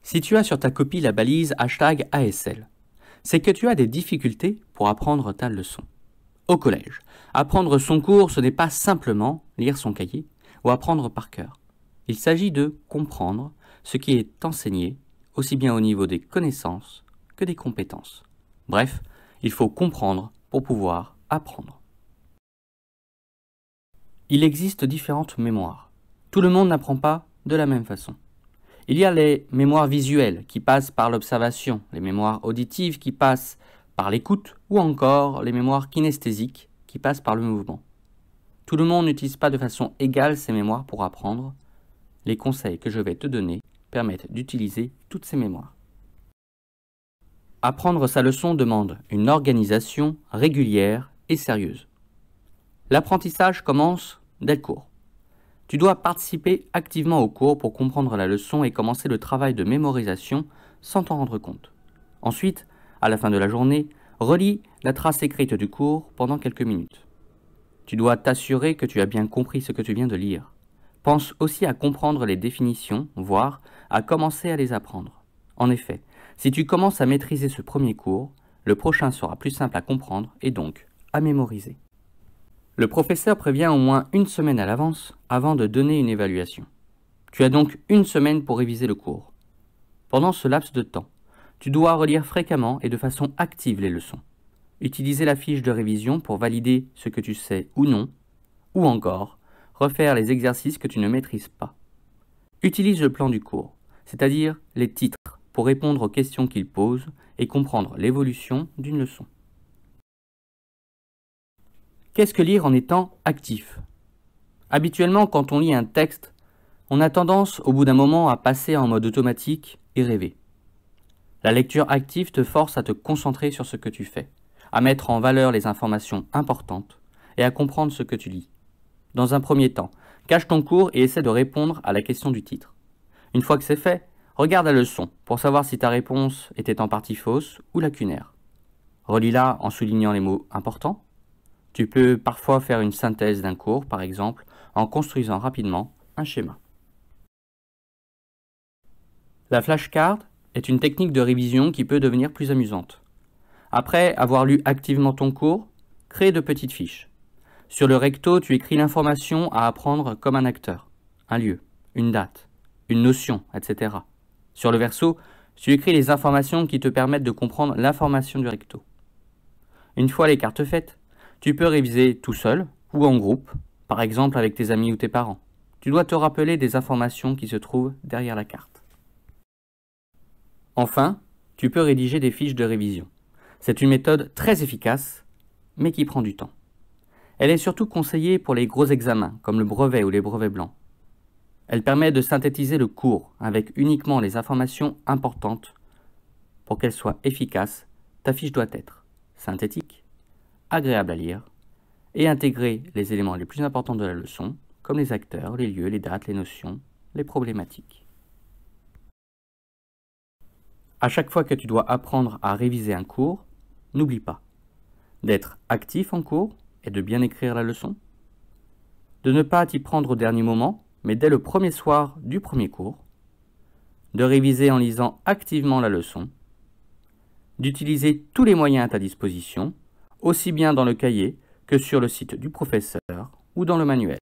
Si tu as sur ta copie la balise #ASL, c'est que tu as des difficultés pour apprendre ta leçon. Au collège, apprendre son cours, ce n'est pas simplement lire son cahier ou apprendre par cœur. Il s'agit de comprendre ce qui est enseigné, aussi bien au niveau des connaissances que des compétences. Bref, il faut comprendre pour pouvoir apprendre. Il existe différentes mémoires. Tout le monde n'apprend pas de la même façon. Il y a les mémoires visuelles qui passent par l'observation, les mémoires auditives qui passent par l'écoute ou encore les mémoires kinesthésiques qui passent par le mouvement. Tout le monde n'utilise pas de façon égale ces mémoires pour apprendre. Les conseils que je vais te donner permettent d'utiliser toutes ces mémoires. Apprendre sa leçon demande une organisation régulière et sérieuse. L'apprentissage commence dès le cours. Tu dois participer activement au cours pour comprendre la leçon et commencer le travail de mémorisation sans t'en rendre compte. Ensuite, à la fin de la journée, relis la trace écrite du cours pendant quelques minutes. Tu dois t'assurer que tu as bien compris ce que tu viens de lire. Pense aussi à comprendre les définitions, voire à commencer à les apprendre. En effet, si tu commences à maîtriser ce premier cours, le prochain sera plus simple à comprendre et donc à mémoriser. Le professeur prévient au moins une semaine à l'avance avant de donner une évaluation. Tu as donc une semaine pour réviser le cours. Pendant ce laps de temps, tu dois relire fréquemment et de façon active les leçons. Utiliser la fiche de révision pour valider ce que tu sais ou non, ou encore refaire les exercices que tu ne maîtrises pas. Utilise le plan du cours, c'est-à-dire les titres, pour répondre aux questions qu'il pose et comprendre l'évolution d'une leçon. Qu'est-ce que lire en étant actif? Habituellement, quand on lit un texte, on a tendance au bout d'un moment à passer en mode automatique et rêver. La lecture active te force à te concentrer sur ce que tu fais, à mettre en valeur les informations importantes et à comprendre ce que tu lis. Dans un premier temps, cache ton cours et essaie de répondre à la question du titre. Une fois que c'est fait, regarde la leçon pour savoir si ta réponse était en partie fausse ou lacunaire. Relis-la en soulignant les mots importants. Tu peux parfois faire une synthèse d'un cours, par exemple, en construisant rapidement un schéma. La flashcard est une technique de révision qui peut devenir plus amusante. Après avoir lu activement ton cours, crée de petites fiches. Sur le recto, tu écris l'information à apprendre comme un acteur, un lieu, une date, une notion, etc. Sur le verso, tu écris les informations qui te permettent de comprendre l'information du recto. Une fois les cartes faites, tu peux réviser tout seul ou en groupe, par exemple avec tes amis ou tes parents. Tu dois te rappeler des informations qui se trouvent derrière la carte. Enfin, tu peux rédiger des fiches de révision. C'est une méthode très efficace, mais qui prend du temps. Elle est surtout conseillée pour les gros examens, comme le brevet ou les brevets blancs. Elle permet de synthétiser le cours avec uniquement les informations importantes. Pour qu'elle soit efficace, ta fiche doit être synthétique, agréable à lire, et intégrer les éléments les plus importants de la leçon, comme les acteurs, les lieux, les dates, les notions, les problématiques. À chaque fois que tu dois apprendre à réviser un cours, n'oublie pas d'être actif en cours et de bien écrire la leçon, de ne pas t'y prendre au dernier moment, mais dès le premier soir du premier cours, de réviser en lisant activement la leçon, d'utiliser tous les moyens à ta disposition, aussi bien dans le cahier que sur le site du professeur ou dans le manuel.